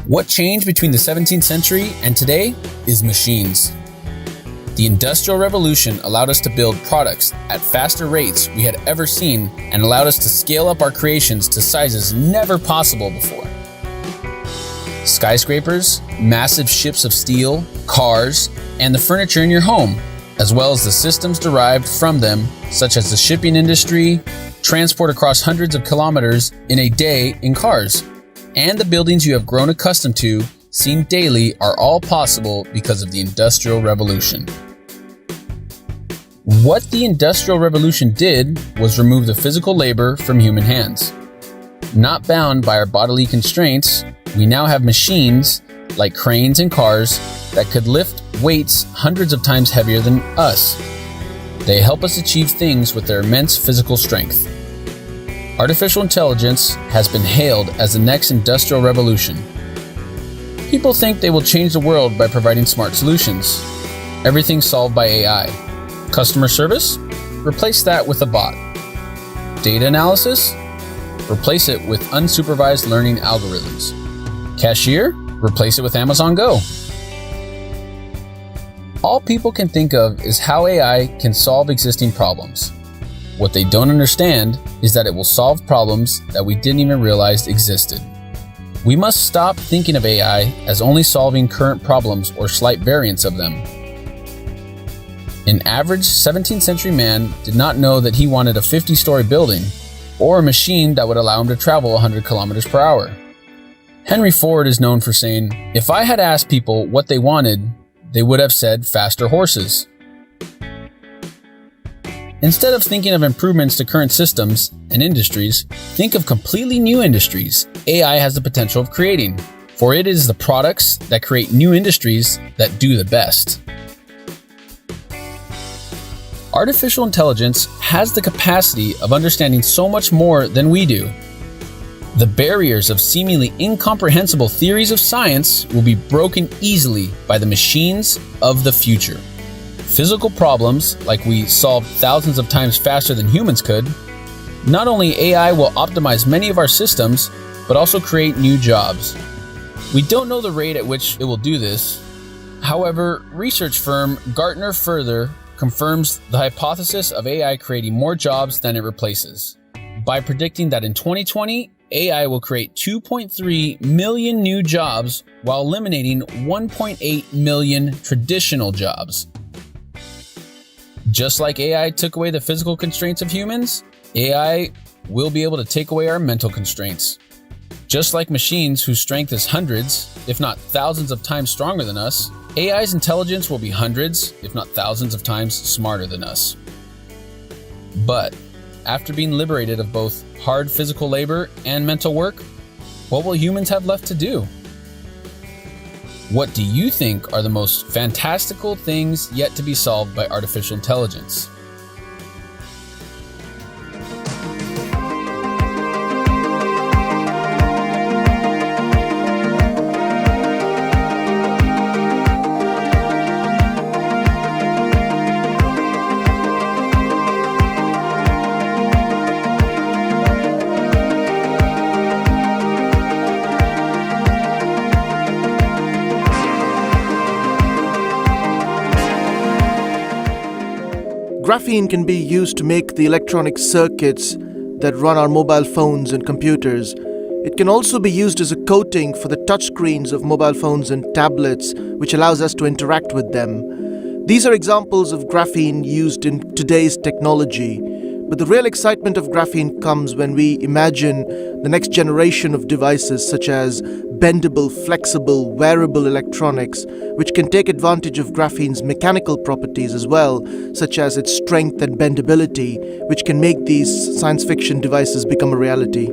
What changed between the 17th century and today is machines. The Industrial Revolution allowed us to build products at faster rates we had ever seen and allowed us to scale up our creations to sizes never possible before. Skyscrapers, massive ships of steel, cars, and the furniture in your home, as well as the systems derived from them, such as the shipping industry, transport across hundreds of kilometers in a day in cars, and the buildings you have grown accustomed to, seen daily, are all possible because of the Industrial Revolution. What the Industrial Revolution did was remove the physical labor from human hands. Not bound by our bodily constraints, we now have machines, like cranes and cars, that could lift weights hundreds of times heavier than us. They help us achieve things with their immense physical strength. Artificial intelligence has been hailed as the next industrial revolution. People think they will change the world by providing smart solutions. Everything solved by AI. Customer service? Replace that with a bot. Data analysis? Replace it with unsupervised learning algorithms. Cashier? Replace it with Amazon Go. All people can think of is how AI can solve existing problems. What they don't understand is that it will solve problems that we didn't even realize existed. We must stop thinking of AI as only solving current problems or slight variants of them. An average 17th century man did not know that he wanted a 50-story building or a machine that would allow him to travel 100 kilometers per hour. Henry Ford is known for saying, "If I had asked people what they wanted, they would have said faster horses." Instead of thinking of improvements to current systems and industries, think of completely new industries AI has the potential of creating, for it is the products that create new industries that do the best. Artificial intelligence has the capacity of understanding so much more than we do. The barriers of seemingly incomprehensible theories of science will be broken easily by the machines of the future. Physical problems, like we solved thousands of times faster than humans could, not only AI will optimize many of our systems, but also create new jobs. We don't know the rate at which it will do this. However, research firm Gartner further confirms the hypothesis of AI creating more jobs than it replaces, by predicting that in 2020, AI will create 2.3 million new jobs while eliminating 1.8 million traditional jobs. Just like AI took away the physical constraints of humans, AI will be able to take away our mental constraints. Just like machines whose strength is hundreds, if not thousands of times stronger than us, AI's intelligence will be hundreds, if not thousands of times smarter than us. But after being liberated of both hard physical labor and mental work, what will humans have left to do? What do you think are the most fantastical things yet to be solved by artificial intelligence? Graphene can be used to make the electronic circuits that run our mobile phones and computers. It can also be used as a coating for the touchscreens of mobile phones and tablets, which allows us to interact with them. These are examples of graphene used in today's technology. But the real excitement of graphene comes when we imagine the next generation of devices such as bendable, flexible, wearable electronics, which can take advantage of graphene's mechanical properties as well, such as its strength and bendability, which can make these science fiction devices become a reality.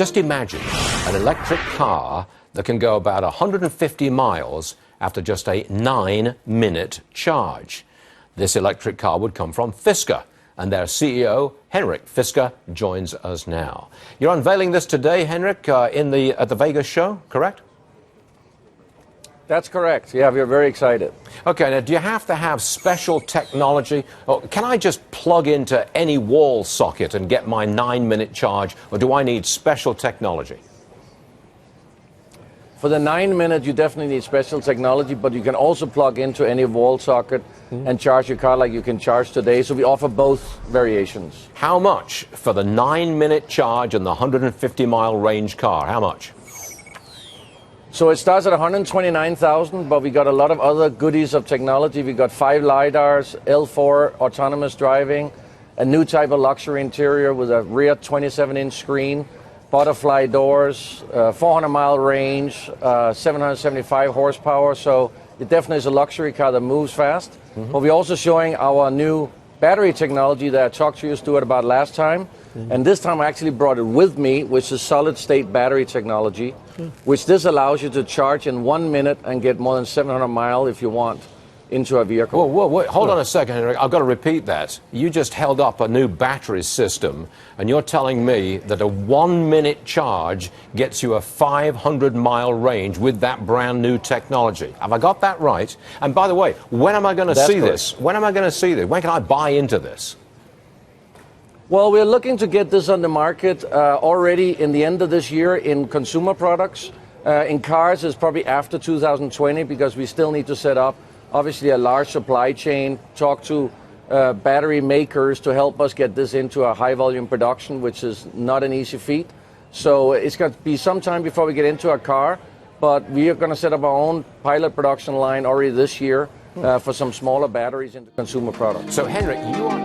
just imagine an electric car that can go about 150 miles after just a 9-minute charge. This electric car would come from Fisker, and their CEO, Henrik Fisker, joins us now. You're unveiling this today, Henrik, at the Vegas show, correct? That's correct. Yeah, we're very excited. Okay, now do you have to have special technology? Or can I just plug into any wall socket and get my 9-minute charge, or do I need special technology? For the 9-minute, you definitely need special technology, but you can also plug into any wall socket and charge your car like you can charge today. So we offer both variations. How much for the 9-minute charge and the 150-mile range car? How much? So it starts at $129,000, but we got a lot of other goodies of technology. We got 5 LiDARs, L4 autonomous driving, a new type of luxury interior with a rear 27-inch screen, butterfly doors, 400-mile range, 775 horsepower. So it definitely is a luxury car that moves fast. But we're also showing our new battery technology that I talked to you, Stuart, about last time. And this time I actually brought it with me, which is solid-state battery technology, which this allows you to charge in 1 minute and get more than 700 miles if you want into a vehicle. Whoa, hold on a second, Henrik. I've got to repeat that. You just held up a new battery system, and you're telling me that a 1-minute charge gets you a 500-mile range with that brand new technology. Have I got that right? And by the way, when am I going to see this? When am I going to see this? When can I buy into this? Well, we're looking to get this on the market already in the end of this year in consumer products. In cars, it's probably after 2020 because we still need to set up, obviously, a large supply chain, talk to battery makers to help us get this into a high-volume production, which is not an easy feat. So it's going to be some time before we get into a car, but we are going to set up our own pilot production line already this year for some smaller batteries into consumer products. So, Henrik, you are...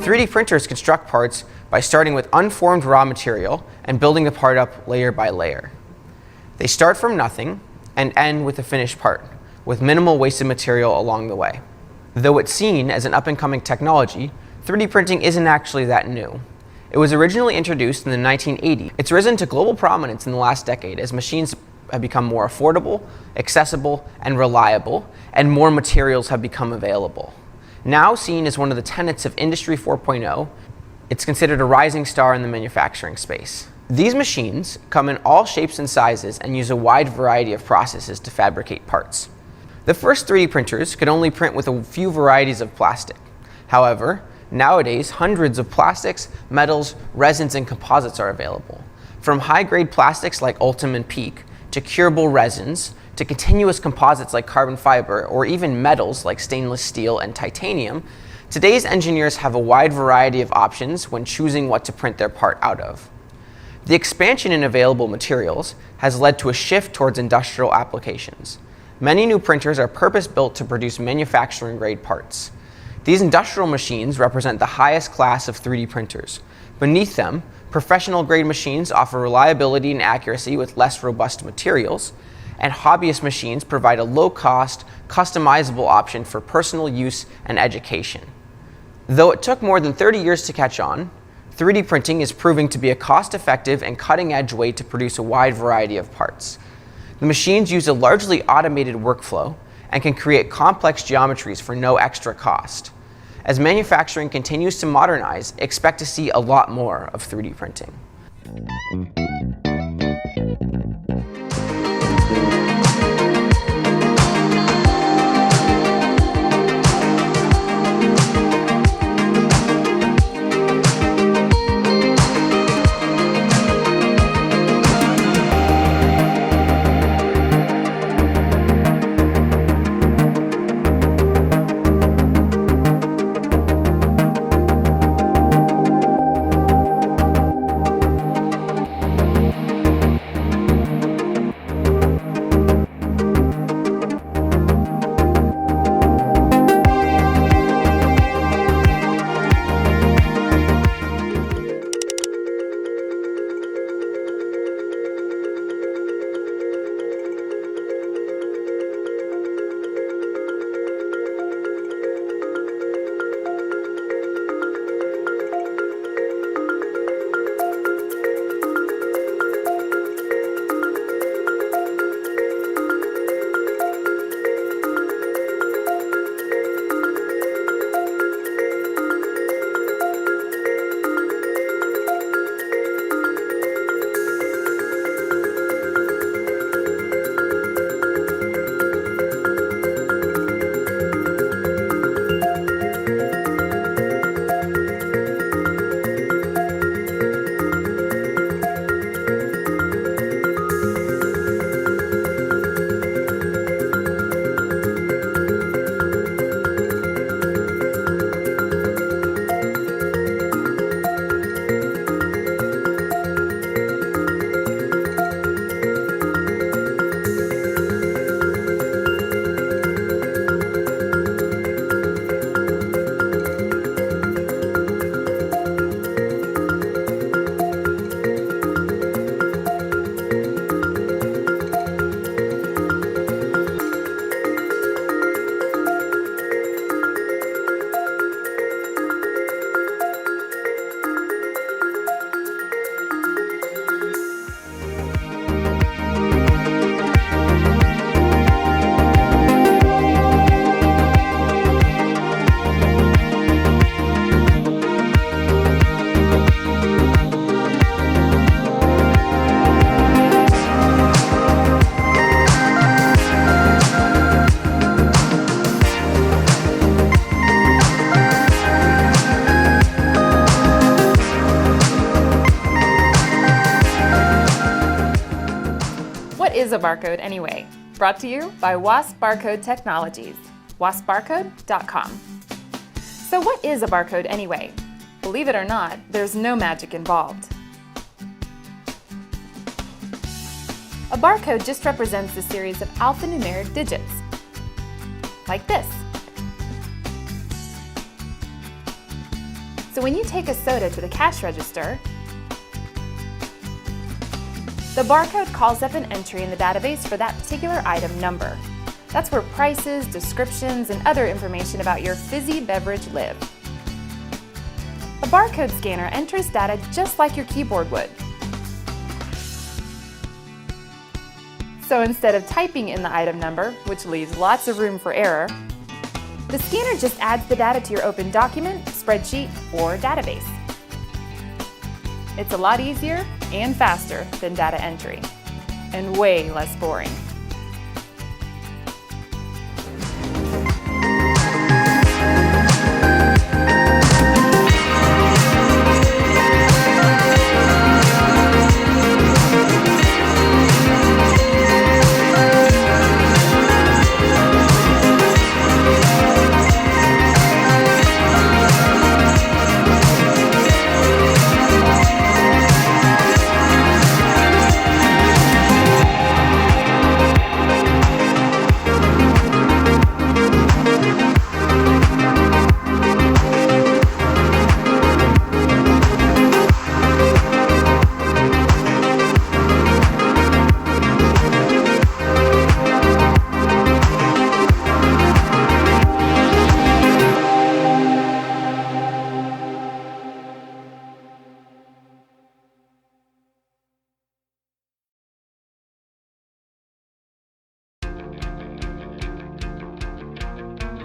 3D printers construct parts by starting with unformed raw material and building the part up layer by layer. They start from nothing and end with a finished part, with minimal wasted material along the way. Though it's seen as an up-and-coming technology, 3D printing isn't actually that new. It was originally introduced in the 1980s. It's risen to global prominence in the last decade as machines have become more affordable, accessible, and reliable, and more materials have become available. Now seen as one of the tenets of Industry 4.0, it's considered a rising star in the manufacturing space. These machines come in all shapes and sizes and use a wide variety of processes to fabricate parts. The first 3D printers could only print with a few varieties of plastic. However, nowadays hundreds of plastics, metals, resins, and composites are available. From high-grade plastics like Ultem and Peak, to curable resins, to continuous composites like carbon fiber, or even metals like stainless steel and titanium, today's engineers have a wide variety of options when choosing what to print their part out of. The expansion in available materials has led to a shift towards industrial applications. Many new printers are purpose-built to produce manufacturing-grade parts. These industrial machines represent the highest class of 3D printers. Beneath them, professional-grade machines offer reliability and accuracy with less robust materials, and hobbyist machines provide a low-cost, customizable option for personal use and education. Though it took more than 30 years to catch on, 3D printing is proving to be a cost-effective and cutting-edge way to produce a wide variety of parts. The machines use a largely automated workflow and can create complex geometries for no extra cost. As manufacturing continues to modernize, expect to see a lot more of 3D printing. is a barcode anyway? Brought to you by WASP Barcode Technologies, waspbarcode.com. So what is a barcode anyway? Believe it or not, there's no magic involved. A barcode just represents a series of alphanumeric digits, like this. So when you take a soda to the cash register, the barcode calls up an entry in the database for that particular item number. That's where prices, descriptions, and other information about your fizzy beverage live. A barcode scanner enters data just like your keyboard would. So instead of typing in the item number, which leaves lots of room for error, the scanner just adds the data to your open document, spreadsheet, or database. It's a lot easier and faster than data entry, and way less boring.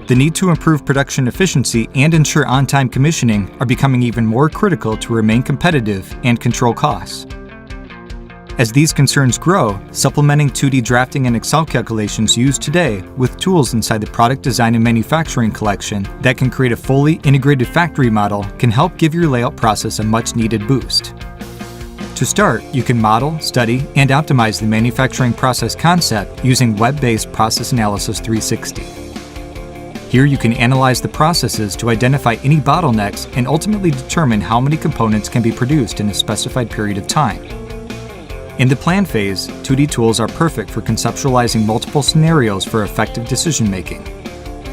The need to improve production efficiency and ensure on-time commissioning are becoming even more critical to remain competitive and control costs. As these concerns grow, supplementing 2D drafting and Excel calculations used today with tools inside the Product Design and Manufacturing collection that can create a fully integrated factory model can help give your layout process a much-needed boost. To start, you can model, study, and optimize the manufacturing process concept using web-based Process Analysis 360. Here you can analyze the processes to identify any bottlenecks and ultimately determine how many components can be produced in a specified period of time. In the plan phase, 2D tools are perfect for conceptualizing multiple scenarios for effective decision-making.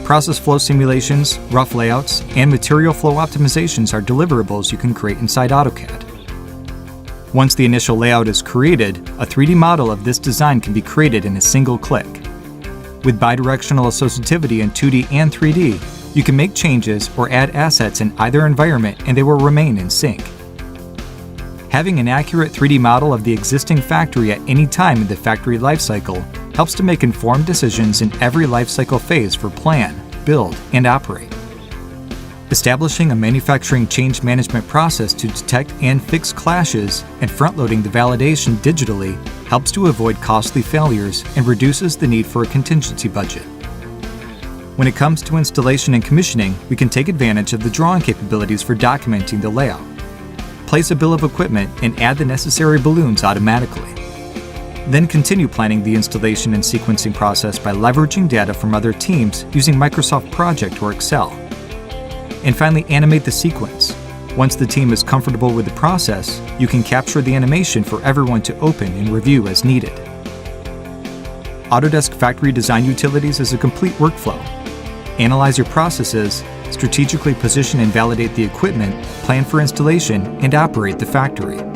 Process flow simulations, rough layouts, and material flow optimizations are deliverables you can create inside AutoCAD. Once the initial layout is created, a 3D model of this design can be created in a single click. With bidirectional associativity in 2D and 3D, you can make changes or add assets in either environment and they will remain in sync. Having an accurate 3D model of the existing factory at any time in the factory lifecycle helps to make informed decisions in every lifecycle phase for plan, build, and operate. Establishing a manufacturing change management process to detect and fix clashes and front-loading the validation digitally helps to avoid costly failures and reduces the need for a contingency budget. When it comes to installation and commissioning, we can take advantage of the drawing capabilities for documenting the layout. Place a bill of equipment and add the necessary balloons automatically. Then continue planning the installation and sequencing process by leveraging data from other teams using Microsoft Project or Excel. And finally, animate the sequence. Once the team is comfortable with the process, you can capture the animation for everyone to open and review as needed. Autodesk Factory Design Utilities is a complete workflow. Analyze your processes, strategically position and validate the equipment, plan for installation, and operate the factory.